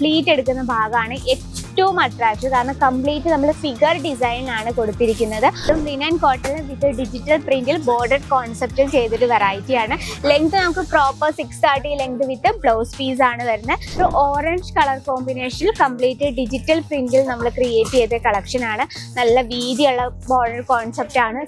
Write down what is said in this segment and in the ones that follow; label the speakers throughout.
Speaker 1: Fleet എടുക്കുന്ന ഭാഗമാണ് ഏറ്റവും അട്രാക്റ്റീവ്. കാരണം കംപ്ലീറ്റ് നമ്മൾ ഫിഗർ ഡിസൈൻ ആണ് കൊടുത്തിരിക്കുന്നത്. ലിനൻ കോട്ടൺ വിത്ത് ഡിജിറ്റൽ പ്രിന്റിൽ ബോർഡർ കോൺസെപ്റ്റിൽ ചെയ്തൊരു വെറൈറ്റി ആണ്. ലെങ്ത് നമുക്ക് proper 630 length with blouse piece ആണ് വരുന്നത്. ഒരു ഓറഞ്ച് കളർ കോമ്പിനേഷനിൽ കംപ്ലീറ്റ് ഡിജിറ്റൽ പ്രിന്റിൽ നമ്മൾ ക്രിയേറ്റ് ചെയ്ത കളക്ഷൻ ആണ്. നല്ല വീതിയുള്ള ബോർഡർ കോൺസെപ്റ്റ് ആണ്.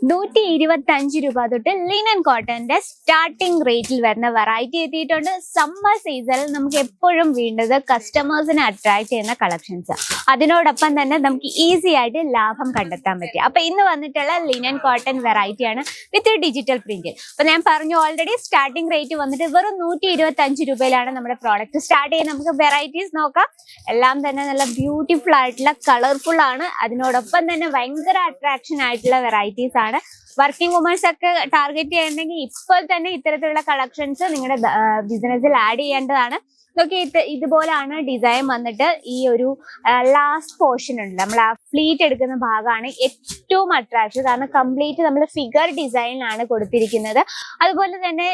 Speaker 1: ₹125 തൊട്ട് ലിനൻ കോട്ടന്റെ സ്റ്റാർട്ടിംഗ് റേറ്റിൽ വരുന്ന വെറൈറ്റി എത്തിയിട്ടുണ്ട്. സമ്മർ സീസണിൽ നമുക്ക് എപ്പോഴും വേണ്ടത് കസ്റ്റമേഴ്സിനെ അട്രാക്ട് ചെയ്യുന്ന കളക്ഷൻസ്. അതിനോടൊപ്പം തന്നെ നമുക്ക് ഈസി ആയിട്ട് ലാഭം കണ്ടെത്താൻ പറ്റും. അപ്പൊ ഇന്ന് വന്നിട്ടുള്ള ലിനൻ കോട്ടൺ വെറൈറ്റി ആണ് വിത്ത് ഡിജിറ്റൽ പ്രിന്റിൽ. അപ്പൊ ഞാൻ പറഞ്ഞു ഓൾറെഡി സ്റ്റാർട്ടിംഗ് റേറ്റ് വന്നിട്ട് വെറും ₹125 നമ്മുടെ പ്രോഡക്റ്റ് സ്റ്റാർട്ട് ചെയ്യുന്നത്. നമുക്ക് വെറൈറ്റീസ് നോക്കാം. എല്ലാം തന്നെ നല്ല ബ്യൂട്ടിഫുൾ ആയിട്ടുള്ള കളർഫുൾ ആണ്. അതിനോടൊപ്പം തന്നെ ഭയങ്കര അട്രാക്ഷൻ ആയിട്ടുള്ള വെറൈറ്റീസ് ആണ്. വർക്കിംഗ് വുമൻസ് ഒക്കെ ടാർഗറ്റ് ചെയ്യണമെങ്കിൽ ഇപ്പോൾ തന്നെ ഇത്തരത്തിലുള്ള കളക്ഷൻസ് നിങ്ങളുടെ ബിസിനസ്സിൽ ആഡ് ചെയ്യേണ്ടതാണ്. നോക്കി ഇതുപോലാണ് ഡിസൈൻ വന്നിട്ട്. ഈ ഒരു ലാസ്റ്റ് പോർഷൻ ഉണ്ട്, നമ്മൾ ആ ഫ്ലീറ്റ് എടുക്കുന്ന ഭാഗമാണ് ഏറ്റവും അട്രാക്റ്റീവ്. കാരണം കംപ്ലീറ്റ് നമ്മൾ ഫിഗർ ഡിസൈനിലാണ് കൊടുത്തിരിക്കുന്നത്. അതുപോലെ തന്നെ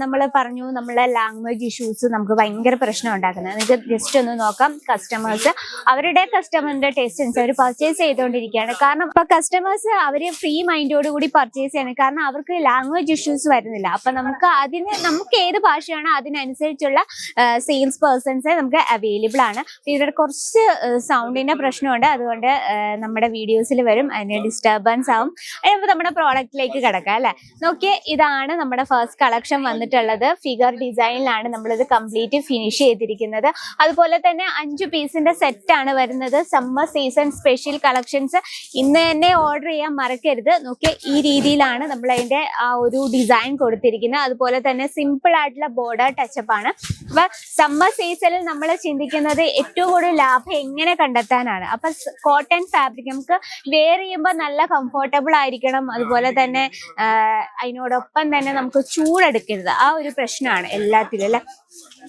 Speaker 1: നമ്മൾ പറഞ്ഞു നമ്മളെ ലാംഗ്വേജ് ഇഷ്യൂസ് നമുക്ക് ഭയങ്കര പ്രശ്നം ഉണ്ടാക്കുന്നത്. നിങ്ങൾക്ക് ജസ്റ്റ് ഒന്ന് നോക്കാം. കസ്റ്റമേഴ്സ് അവരുടെ കസ്റ്റമറിന്റെ ടേസ്റ്റ് അനുസരിച്ച് അവർ പർച്ചേസ് ചെയ്തുകൊണ്ടിരിക്കുകയാണ്. കാരണം ഇപ്പൊ കസ്റ്റമേഴ്സ് അവര് ഫ്രീ മൈൻഡോട് കൂടി പർച്ചേസ് ചെയ്യണം. കാരണം അവർക്ക് ലാംഗ്വേജ് ഇഷ്യൂസ് വരുന്നില്ല. അപ്പൊ നമുക്ക് ഏത് ഭാഷയാണോ അതിനനുസരിച്ചുള്ള സെയിം പേഴ്സൺസ് നമുക്ക് അവൈലബിൾ ആണ്. ഇവിടെ കുറച്ച് സൗണ്ടിന്റെ പ്രശ്നമുണ്ട്, അതുകൊണ്ട് നമ്മുടെ വീഡിയോസിൽ വരും, അതിന് ഡിസ്റ്റർബൻസ് ആവും. അതിപ്പോൾ നമ്മുടെ പ്രോഡക്റ്റിലേക്ക് കിടക്കാം അല്ലെ. നോക്കിയേ, ഇതാണ് നമ്മുടെ ഫസ്റ്റ് കളക്ഷൻ വന്നിട്ടുള്ളത്. ഫിഗർ ഡിസൈനിലാണ് നമ്മളിത് കംപ്ലീറ്റ് ഫിനിഷ് ചെയ്തിരിക്കുന്നത്. അതുപോലെ തന്നെ 5 പീസിന്റെ സെറ്റ് ആണ് വരുന്നത്. സമ്മർ സീസൺ സ്പെഷ്യൽ കളക്ഷൻസ് ഇന്ന് തന്നെ ഓർഡർ ചെയ്യാൻ മറക്കരുത്. നോക്കിയേ, ഈ രീതിയിലാണ് നമ്മൾ അതിന്റെ ആ ഒരു ഡിസൈൻ കൊടുത്തിരിക്കുന്നത്. അതുപോലെ തന്നെ സിമ്പിൾ ആയിട്ടുള്ള ബോർഡർ ടച്ചപ്പ് ആണ്. അപ്പൊ സമ്മർ സീസണിൽ നമ്മൾ ചിന്തിക്കുന്നത് ഏറ്റവും കൂടുതൽ ലാഭം എങ്ങനെ കണ്ടെത്താനാണ്. അപ്പൊ കോട്ടൺ ഫാബ്രിക് നമുക്ക് വെയർ ചെയ്യുമ്പോൾ നല്ല കംഫർട്ടബിൾ ആയിരിക്കണം. അതുപോലെ തന്നെ അതിനോടൊപ്പം തന്നെ നമുക്ക് ചൂടെടുക്കരുത്. ആ ഒരു പ്രശ്നമാണ് എല്ലാത്തിലും അല്ലെ.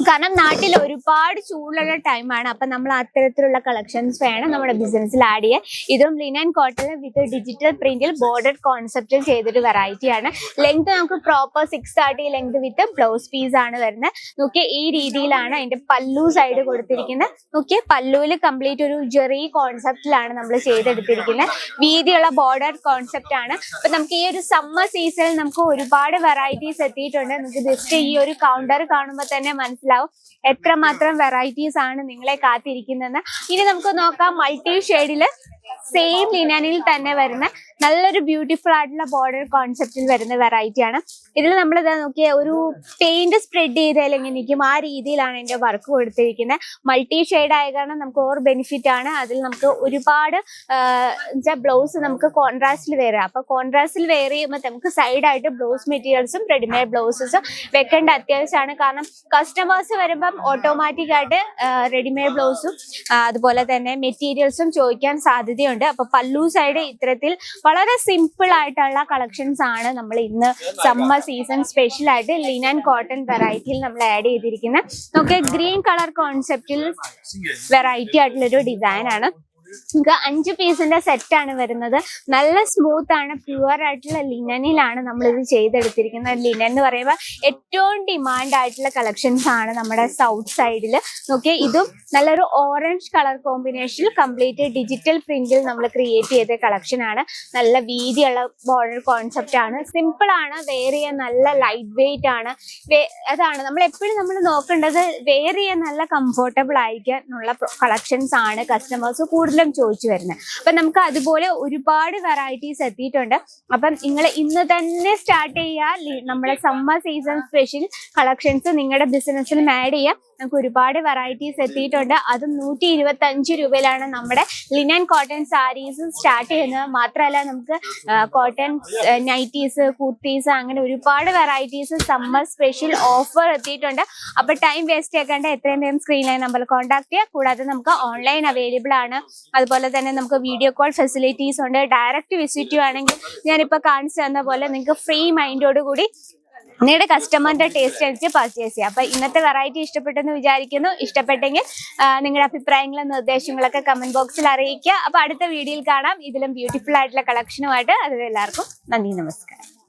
Speaker 1: കാരണം നാട്ടിൽ ഒരുപാട് ചൂടുള്ള ടൈമാണ്. അപ്പൊ നമ്മൾ അത്തരത്തിലുള്ള കളക്ഷൻസ് വേണം നമ്മുടെ ബിസിനസ്സിൽ ആഡ് ചെയ്യാൻ. ഇതും ലിനൻ കോട്ടൺ വിത്ത് ഡിജിറ്റൽ പ്രിന്റിൽ ബോർഡർ കോൺസെപ്റ്റിൽ ചെയ്തൊരു വെറൈറ്റി ആണ്. ലെങ്ത് നമുക്ക് proper 630 length with blouse piece ആണ് വരുന്നത്. നോക്കിയേ, ഈ രീതിയിലാണ് അതിന്റെ പല്ലു സൈഡ് കൊടുത്തിരിക്കുന്നത്. നോക്കിയേ, പല്ലുവിൽ കംപ്ലീറ്റ് ഒരു ജെറി കോൺസെപ്റ്റിലാണ് നമ്മൾ ചെയ്തെടുത്തിരിക്കുന്നത്. വീതിയുള്ള ബോർഡർ കോൺസെപ്റ്റ് ആണ്. അപ്പൊ നമുക്ക് ഈ ഒരു സമ്മർ സീസണിൽ നമുക്ക് ഒരുപാട് വെറൈറ്റീസ് എത്തിയിട്ടുണ്ട്. നമുക്ക് ജസ്റ്റ് ഈ ഒരു കൗണ്ടർ കാണുമ്പോൾ തന്നെ മനസ്സിലാവും എത്രമാത്രം വെറൈറ്റീസ് ആണ് നിങ്ങളെ കാത്തിരിക്കുന്നതെന്ന്. ഇനി നമുക്ക് നോക്കാം. മൾട്ടി ഷെയ്ഡില് സെയിം ലിനനിൽ തന്നെ വരുന്ന നല്ലൊരു ബ്യൂട്ടിഫുൾ ആയിട്ടുള്ള ബോർഡർ കോൺസെപ്റ്റിൽ വരുന്ന വെറൈറ്റി ആണ്. ഇതിൽ നമ്മൾ ഇതാ നോക്കിയ ഒരു പെയിന്റ് സ്പ്രെഡ് ചെയ്താൽ എങ്ങനെ ഇരിക്കും ആ രീതിയിലാണ് ഇതിന്റെ വർക്ക് കൊടുത്തിരിക്കുന്നത്. മൾട്ടി ഷെയ്ഡ് ആയ കാരണം നമുക്ക് ഓർ ബെനിഫിറ്റ് ആണ്. അതിൽ നമുക്ക് ഒരുപാട് ബ്ലൗസ് നമുക്ക് കോൺട്രാസ്റ്റിൽ വെയർ ചെയ്യാം. അപ്പൊ കോൺട്രാസ്റ്റിൽ വെയർ ചെയ്യുമ്പോൾ നമുക്ക് സൈഡായിട്ട് ബ്ലൗസ് മെറ്റീരിയൽസും റെഡിമെയ്ഡ് ബ്ലൗസസും വെക്കേണ്ട അത്യാവശ്യമാണ്. കാരണം കസ്റ്റമേഴ്സ് വരുമ്പം ഓട്ടോമാറ്റിക് ആയിട്ട് റെഡിമെയ്ഡ് ബ്ലൗസും അതുപോലെ തന്നെ മെറ്റീരിയൽസും ചോദിക്കാൻ സാധ്യതയുണ്ട്. അപ്പൊ പല്ലു സൈഡ് ഇത്തരത്തിൽ വളരെ സിമ്പിൾ ആയിട്ടുള്ള കളക്ഷൻസ് ആണ് നമ്മൾ ഇന്ന് സമ്മർ സീസൺ സ്പെഷ്യൽ ആയിട്ട് ലിനൻ കോട്ടൺ വെറൈറ്റിയിൽ നമ്മൾ ആഡ് ചെയ്തിരിക്കുന്നത്. നമുക്ക് ഗ്രീൻ കളർ കോൺസെപ്റ്റിൽ വെറൈറ്റി ആയിട്ടുള്ളൊരു ഡിസൈൻ ആണ്. നമുക്ക് 5 പീസിന്റെ സെറ്റ് ആണ് വരുന്നത്. നല്ല സ്മൂത്ത് ആണ്, പ്യുവർ ആയിട്ടുള്ള ലിനനിലാണ് നമ്മൾ ഇത് ചെയ്തെടുത്തിരിക്കുന്നത്. ലിനൻ എന്ന് പറയുമ്പോൾ ഏറ്റവും ഡിമാൻഡ് ആയിട്ടുള്ള കളക്ഷൻസ് ആണ് നമ്മുടെ സൗത്ത് സൈഡിൽ. നോക്കിയാൽ ഇതും നല്ലൊരു ഓറഞ്ച് കളർ കോമ്പിനേഷനിൽ കംപ്ലീറ്റ് ഡിജിറ്റൽ പ്രിന്റിൽ നമ്മൾ ക്രിയേറ്റ് ചെയ്ത കളക്ഷൻ ആണ്. നല്ല വീതിയുള്ള ബോർഡർ കോൺസെപ്റ്റ് ആണ്. സിമ്പിൾ ആണ്, വെയർ ചെയ്യാൻ നല്ല ലൈറ്റ് വെയിറ്റ് ആണ്. അതാണ് നമ്മൾ എപ്പോഴും നമ്മൾ നോക്കേണ്ടത്, വെയർ ചെയ്യാൻ നല്ല കംഫർട്ടബിൾ ആയിരിക്കാനുള്ള കളക്ഷൻസ് ആണ് കസ്റ്റമേഴ്സ് കൂടുതൽ ചോദിച്ചു വരുന്നത്. അപ്പൊ നമുക്ക് അതുപോലെ ഒരുപാട് വെറൈറ്റീസ് എത്തിയിട്ടുണ്ട്. അപ്പം നിങ്ങൾ ഇന്ന് തന്നെ സ്റ്റാർട്ട് ചെയ്യുക. നമ്മുടെ സമ്മർ സീസൺ സ്പെഷ്യൽ കളക്ഷൻസ് നിങ്ങളുടെ ബിസിനസ്സിൽ ആഡ് ചെയ്യാം. നമുക്ക് ഒരുപാട് വെറൈറ്റീസ് എത്തിയിട്ടുണ്ട്. അതും ₹125 നമ്മുടെ ലിനൻ കോട്ടൺ സാരീസ് സ്റ്റാർട്ട് ചെയ്യുന്നത്. മാത്രമല്ല നമുക്ക് കോട്ടൺ നൈറ്റീസ്, കുർത്തീസ്, അങ്ങനെ ഒരുപാട് വെറൈറ്റീസ് സമ്മർ സ്പെഷ്യൽ ഓഫർ എത്തിയിട്ടുണ്ട്. അപ്പൊ ടൈം വേസ്റ്റ് ആക്കേണ്ട, എത്രയും വേഗം സ്ക്രീനിലെ നമ്പറിൽ കോൺടാക്ട് ചെയ്യുക. കൂടാതെ നമുക്ക് ഓൺലൈൻ അവൈലബിൾ ആണ്. അതുപോലെ തന്നെ നമുക്ക് വീഡിയോ കോൾ ഫെസിലിറ്റീസ് ഉണ്ട്. ഡയറക്റ്റ് വിസിറ്റ് ചെയ്യുകയാണെങ്കിൽ ഞാനിപ്പോൾ കാണിച്ചു തന്ന പോലെ നിങ്ങൾക്ക് ഫ്രീ മൈൻഡോട് കൂടി നിങ്ങളുടെ കസ്റ്റമറിന്റെ ടേസ്റ്റ് അനുസരിച്ച് പർച്ചേസ് ചെയ്യാം. അപ്പൊ ഇന്നത്തെ വെറൈറ്റി ഇഷ്ടപ്പെട്ടെന്ന് വിചാരിക്കുന്നു. ഇഷ്ടപ്പെട്ടെങ്കിൽ നിങ്ങളുടെ അഭിപ്രായങ്ങളും നിർദ്ദേശങ്ങളൊക്കെ കമന്റ് ബോക്സിൽ അറിയിക്കുക. അപ്പൊ അടുത്ത വീഡിയോയിൽ കാണാം ഇതിലും ബ്യൂട്ടിഫുൾ ആയിട്ടുള്ള കളക്ഷനുമായിട്ട്. അതുവരെ എല്ലാവർക്കും നന്ദി, നമസ്കാരം.